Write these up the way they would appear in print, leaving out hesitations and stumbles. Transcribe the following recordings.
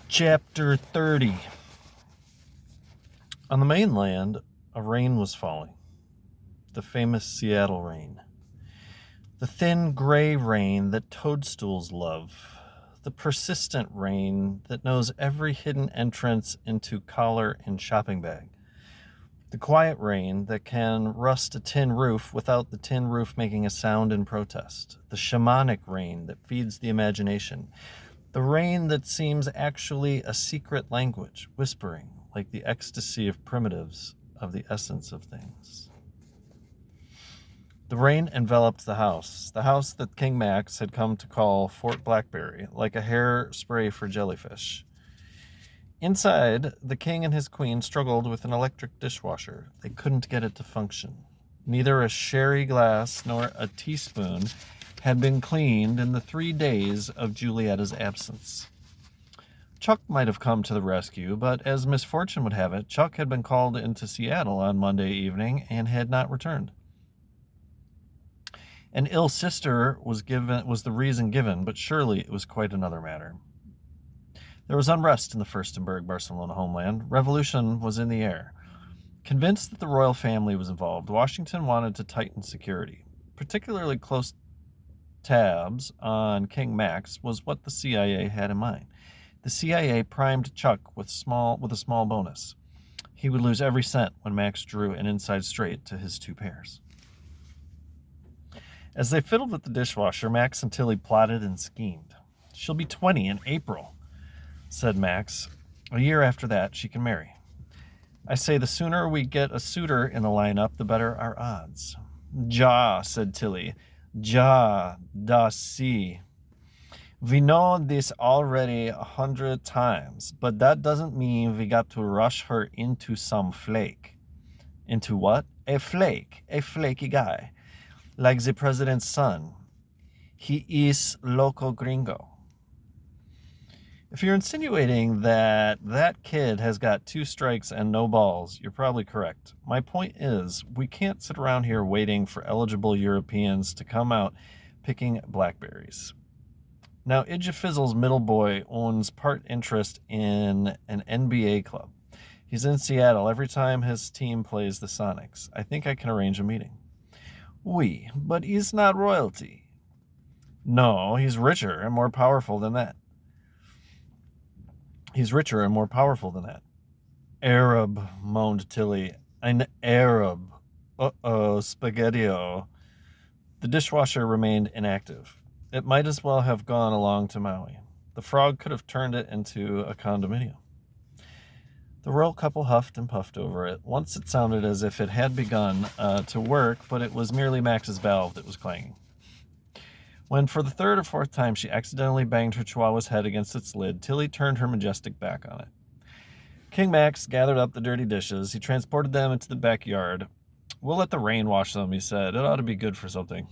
Chapter 30. On the mainland, a rain was falling. The famous Seattle rain. The thin gray rain that toadstools love. The persistent rain that knows every hidden entrance into collar and shopping bag. The quiet rain that can rust a tin roof without the tin roof making a sound in protest. The shamanic rain that feeds the imagination. The rain that seems actually a secret language, whispering like the ecstasy of primitives of the essence of things. The rain enveloped the house that King Max had come to call Fort Blackberry, like a hair spray for jellyfish. Inside, the king and his queen struggled with an electric dishwasher. They couldn't get it to function. Neither a sherry glass nor a teaspoon had been cleaned in the 3 days of Julietta's absence. Chuck might have come to the rescue, but as misfortune would have it, Chuck had been called into Seattle on Monday evening and had not returned. An ill sister was the reason given, but surely it was quite another matter. There was unrest in the Furstenberg, Barcelona homeland. Revolution was in the air. Convinced that the royal family was involved, Washington wanted to tighten security. Particularly close tabs on King Max was what the CIA had in mind. The CIA primed Chuck with a small bonus. He would lose every cent when Max drew an inside straight to his 2 pairs. As they fiddled with the dishwasher, Max and Tilly plotted and schemed. "She'll be 20 in April," said Max. "A year after that, she can marry. I say the sooner we get a suitor in the lineup, the better our odds." "Ja," said Tilly. "Ja, da si. We know this already 100 times, but that doesn't mean we got to rush her into some flake." "Into what?" "A flake. A flaky guy. Like the president's son. He is loco gringo." If you're insinuating that that kid has got 2 strikes and no balls, you're probably correct. My point is, we can't sit around here waiting for eligible Europeans to come out picking blackberries. Now, Idja middle boy owns part interest in an NBA club. He's in Seattle every time his team plays the Sonics. I think I can arrange a meeting. Oui, but he's not royalty. No, he's richer and more powerful than that. "Arab," moaned Tilly. "An Arab. Uh-oh, spaghetti-o." The dishwasher remained inactive. It might as well have gone along to Maui. The frog could have turned it into a condominium. The royal couple huffed and puffed over it. Once it sounded as if it had begun to work, but it was merely Max's valve that was clanging. When for the 3rd or 4th time she accidentally banged her chihuahua's head against its lid, Tilly turned her majestic back on it. King Max gathered up the dirty dishes. He transported them into the backyard. "We'll let the rain wash them," he said. "It ought to be good for something."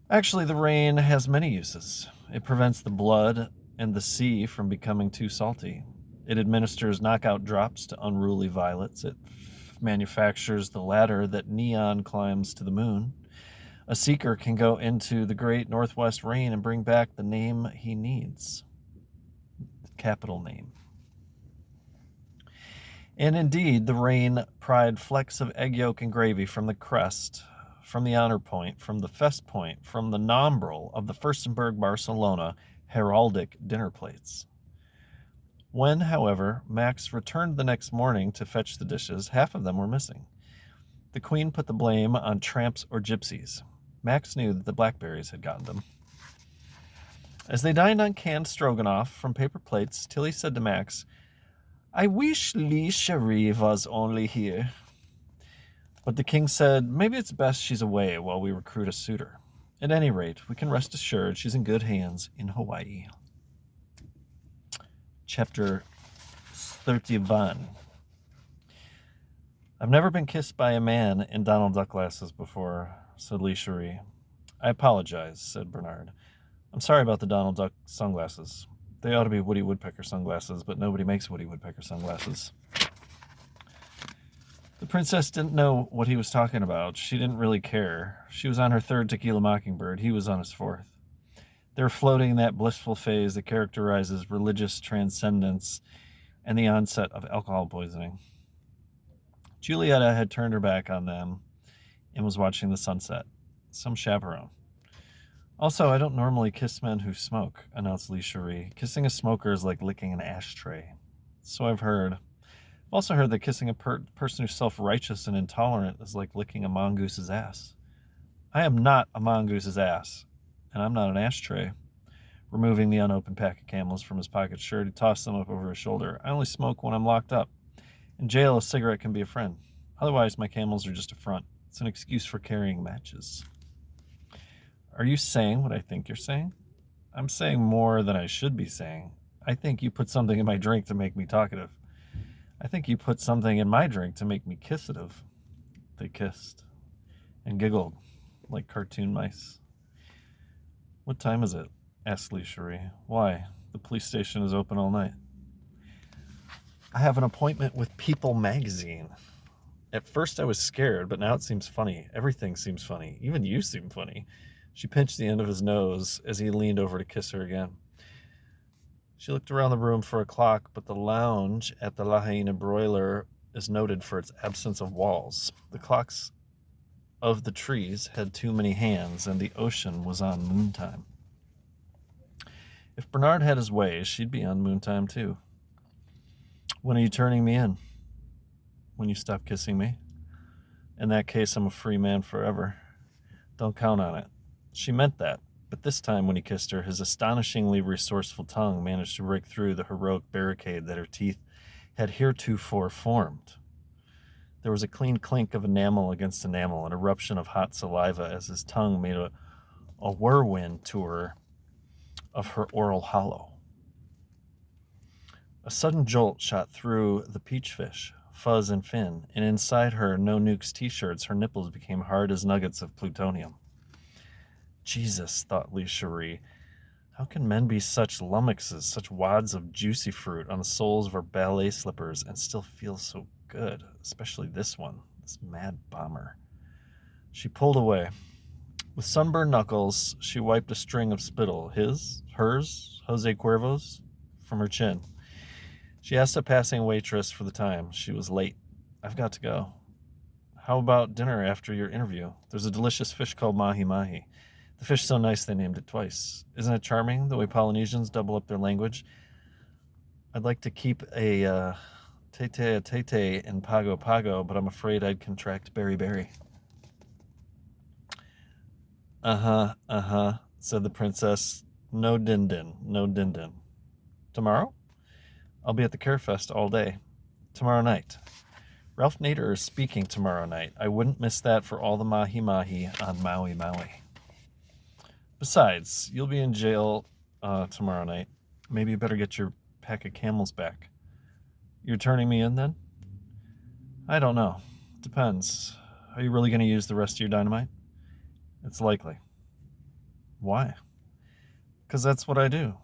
Actually, the rain has many uses. It prevents the blood and the sea from becoming too salty. It administers knockout drops to unruly violets. It manufactures the ladder that Neon climbs to the moon. A seeker can go into the great northwest rain and bring back the name he needs. The capital name. And indeed, the rain pried flecks of egg yolk and gravy from the crest, from the honor point, from the fest point, from the nombril of the Furstenberg Barcelona heraldic dinner plates. When, however, Max returned the next morning to fetch the dishes, half of them were missing. The queen put the blame on tramps or gypsies. Max knew that the blackberries had gotten them. As they dined on canned stroganoff from paper plates, Tilly said to Max, "I wish Lee Cherie was only here." But the king said, "Maybe it's best she's away while we recruit a suitor. At any rate, we can rest assured she's in good hands in Hawaii." Chapter 31. "I've never been kissed by a man in Donald Duck glasses before," said Lee Cherie. "I apologize," said Bernard. "I'm sorry about the Donald Duck sunglasses. They ought to be Woody Woodpecker sunglasses, but nobody makes Woody Woodpecker sunglasses." The princess didn't know what he was talking about. She didn't really care. She was on her 3rd tequila mockingbird. He was on his 4th. They're floating in that blissful phase that characterizes religious transcendence and the onset of alcohol poisoning. Julietta had turned her back on them and was watching the sunset. Some chaperone. Also, I don't normally kiss men who smoke, announced Lee Cherie. Kissing a smoker is like licking an ashtray. So I've heard. I've also heard that kissing a person who's self-righteous and intolerant is like licking a mongoose's ass. I am not a mongoose's ass, and I'm not an ashtray. Removing the unopened pack of Camels from his pocket shirt, he tossed them up over his shoulder. I only smoke when I'm locked up. In jail, a cigarette can be a friend. Otherwise, my Camels are just a front. It's an excuse for carrying matches. Are you saying what I think you're saying? I'm saying more than I should be saying. I think you put something in my drink to make me talkative. I think you put something in my drink to make me kissative. They kissed and giggled like cartoon mice. What time is it? Asked Lee Cherie. Why? The police station is open all night. I have an appointment with People magazine. At first I was scared, but now it seems funny. Everything seems funny. Even you seem funny. She pinched the end of his nose as he leaned over to kiss her again. She looked around the room for a clock, but the lounge at the La Haina Broiler is noted for its absence of walls. The clocks of the trees had too many hands, and the ocean was on moontime. If Bernard had his way, she'd be on moontime too. When are you turning me in? When you stop kissing me. In that case, I'm a free man forever. Don't count on it. She meant that, but this time when he kissed her, his astonishingly resourceful tongue managed to break through the heroic barricade that her teeth had heretofore formed. There was a clean clink of enamel against enamel, an eruption of hot saliva as his tongue made a whirlwind tour of her oral hollow. A sudden jolt shot through the peachfish, Fuzz and Finn, and inside her No Nukes t-shirts, her nipples became hard as nuggets of plutonium. Jesus, thought Lee Cherie, how can men be such lummoxes, such wads of juicy fruit on the soles of her ballet slippers and still feel so good, especially this one, this mad bomber. She pulled away. With sunburned knuckles, she wiped a string of spittle, his, hers, Jose Cuervo's, from her chin. She asked a passing waitress for the time. She was late. I've got to go. How about dinner after your interview? There's a delicious fish called mahi-mahi. The fish's so nice they named it twice. Isn't it charming, the way Polynesians double up their language? I'd like to keep a tete in Pago Pago, but I'm afraid I'd contract berry, said the princess. No din-din, no din-din. Tomorrow? I'll be at the Carefest all day. Tomorrow night. Ralph Nader is speaking tomorrow night. I wouldn't miss that for all the mahi-mahi on Maui. Besides, you'll be in jail tomorrow night. Maybe you better get your pack of Camels back. You're turning me in then? I don't know. Depends. Are you really going to use the rest of your dynamite? It's likely. Why? Because that's what I do.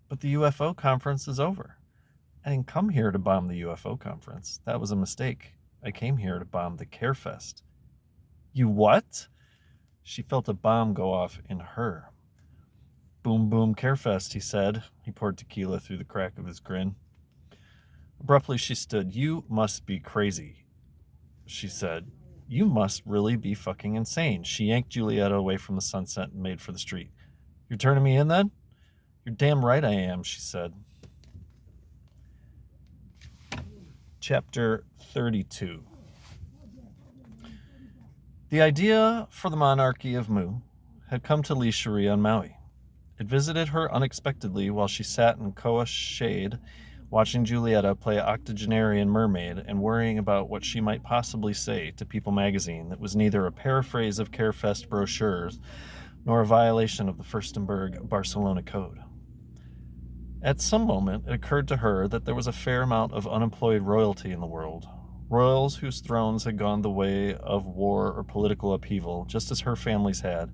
But the UFO conference is over. I didn't come here to bomb the UFO conference. That was a mistake. I came here to bomb the Carefest. You what? She felt a bomb go off in her. Boom, boom, Carefest, he said. He poured tequila through the crack of his grin. Abruptly, she stood. You must be crazy, she said. You must really be fucking insane. She yanked Julietta away from the sunset and made for the street. You're turning me in then? You're damn right I am, she said. Chapter 32. The idea for the monarchy of Mu had come to Lee Cherie on Maui. It visited her unexpectedly while she sat in Koa's shade, watching Julietta play octogenarian mermaid and worrying about what she might possibly say to People magazine that was neither a paraphrase of Carefest brochures nor a violation of the Furstenberg Barcelona Code. At some moment, it occurred to her that there was a fair amount of unemployed royalty in the world, royals whose thrones had gone the way of war or political upheaval, just as her family's had,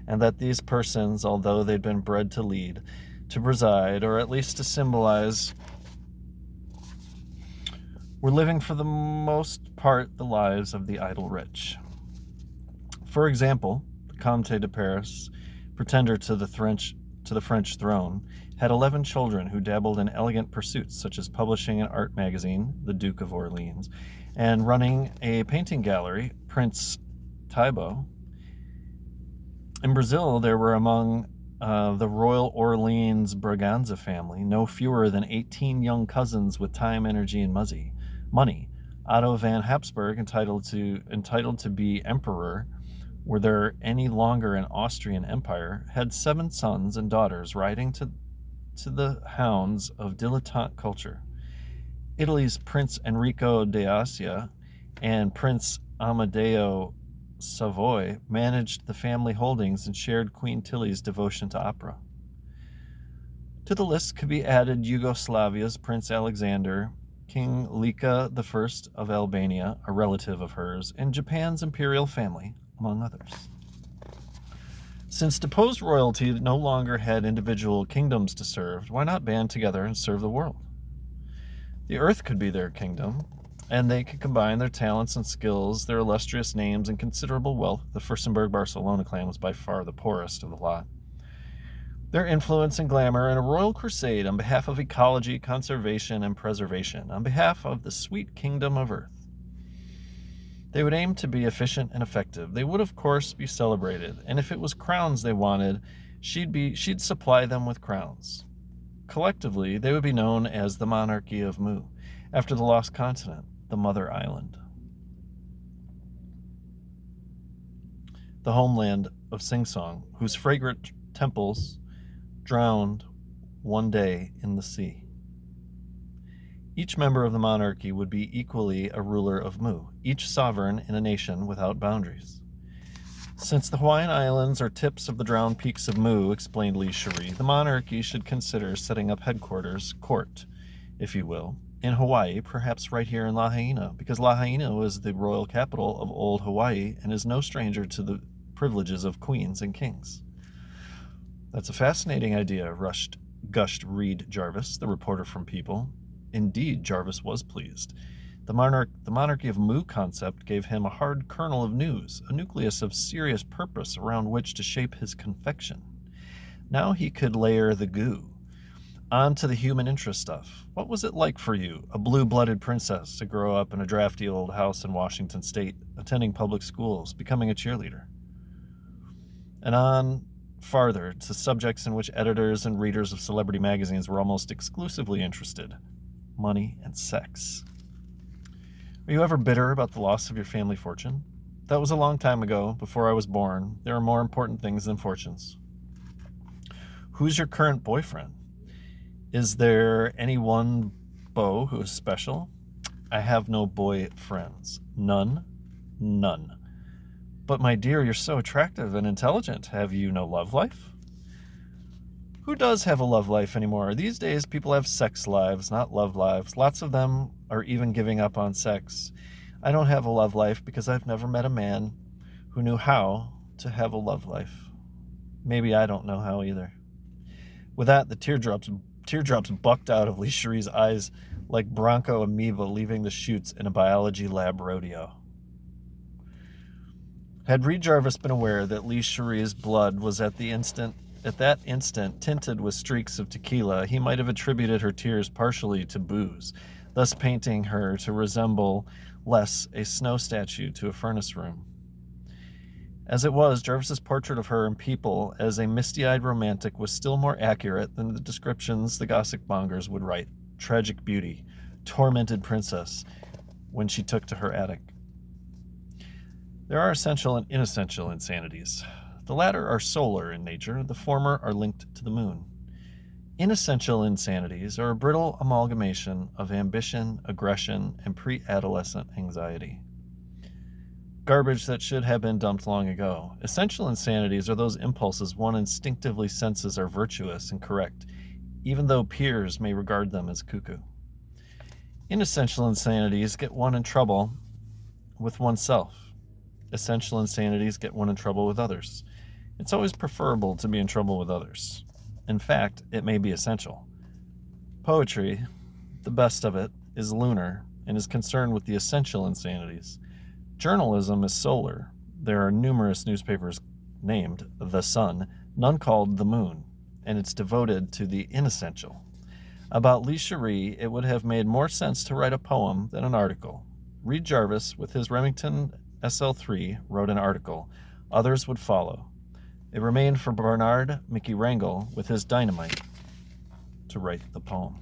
and that these persons, although they'd been bred to lead, to preside, or at least to symbolize, were living for the most part the lives of the idle rich. For example, the Comte de Paris, pretender to the to the French throne, had 11 children who dabbled in elegant pursuits such as publishing an art magazine, The Duke of Orleans, and running a painting gallery, Prince Thibaut. In Brazil, there were among the Royal Orleans Braganza family no fewer than 18 young cousins with time, energy, and money. Otto van Habsburg, entitled to be emperor, were there any longer an Austrian empire, had 7 sons and daughters riding to the hounds of dilettante culture. Italy's Prince Enrico d'Assia and Prince Amadeo Savoy managed the family holdings and shared Queen Tilly's devotion to opera. To the list could be added Yugoslavia's Prince Alexander, King Lika I of Albania, a relative of hers, and Japan's imperial family, among others. Since deposed royalty no longer had individual kingdoms to serve, why not band together and serve the world? The earth could be their kingdom, and they could combine their talents and skills, their illustrious names, and considerable wealth. The Furstenberg-Barcelona clan was by far the poorest of the lot. Their influence and glamour in a royal crusade on behalf of ecology, conservation, and preservation, on behalf of the sweet kingdom of earth. They would aim to be efficient and effective. They would, of course, be celebrated, and if it was crowns they wanted, she'd supply them with crowns. Collectively, they would be known as the monarchy of Mu, after the lost continent, the mother island. The homeland of Sing-Song, whose fragrant temples drowned one day in the sea. Each member of the monarchy would be equally a ruler of Mu, each sovereign in a nation without boundaries. Since the Hawaiian Islands are tips of the drowned peaks of Mu, explained Lee Cherie, the monarchy should consider setting up headquarters, court, if you will, in Hawaii, perhaps right here in Lahaina, because Lahaina was the royal capital of old Hawaii and is no stranger to the privileges of queens and kings. That's a fascinating idea, gushed Reed Jarvis, the reporter from People. Indeed, Jarvis was pleased. The monarchy of Mu concept gave him a hard kernel of news, a nucleus of serious purpose around which to shape his confection. Now he could layer the goo onto the human interest stuff. What was it like for you, a blue-blooded princess, to grow up in a drafty old house in Washington State, attending public schools, becoming a cheerleader? And on farther to subjects in which editors and readers of celebrity magazines were almost exclusively interested: money and sex. Are you ever bitter about the loss of your family fortune? That was a long time ago, before I was born. There are more important things than fortunes. Who's your current boyfriend? Is there any one beau who is special? I have no boy friends. None. But my dear, you're so attractive and intelligent. Have you no love life? Who does have a love life anymore? These days, people have sex lives, not love lives. Lots of them are even giving up on sex. I don't have a love life because I've never met a man who knew how to have a love life. Maybe I don't know how either. With that, the teardrops bucked out of Lee Cherie's eyes like bronco amoeba leaving the chutes in a biology lab rodeo. Had Reed Jarvis been aware that Lee Cherie's blood was at that instant tinted with streaks of tequila, he might have attributed her tears partially to booze, thus painting her to resemble less a snow statue to a furnace room. As it was, Jarvis's portrait of her in People as a misty-eyed romantic was still more accurate than the descriptions the gossip mongers would write. Tragic beauty, tormented princess, when she took to her attic. There are essential and inessential insanities. The latter are solar in nature, the former are linked to the moon. Inessential insanities are a brittle amalgamation of ambition, aggression, and pre-adolescent anxiety. Garbage that should have been dumped long ago. Essential insanities are those impulses one instinctively senses are virtuous and correct, even though peers may regard them as cuckoo. Inessential insanities get one in trouble with oneself. Essential insanities get one in trouble with others. It's always preferable to be in trouble with others. In fact, it may be essential. Poetry, the best of it, is lunar and is concerned with the essential insanities. Journalism is solar. There are numerous newspapers named The Sun, none called The Moon, and it's devoted to the inessential. About Lee Cherie, it would have made more sense to write a poem than an article. Reed Jarvis, with his Remington SL3, wrote an article. Others would follow. It remained for Bernard Mickey Wrangle, with his dynamite, to write the poem.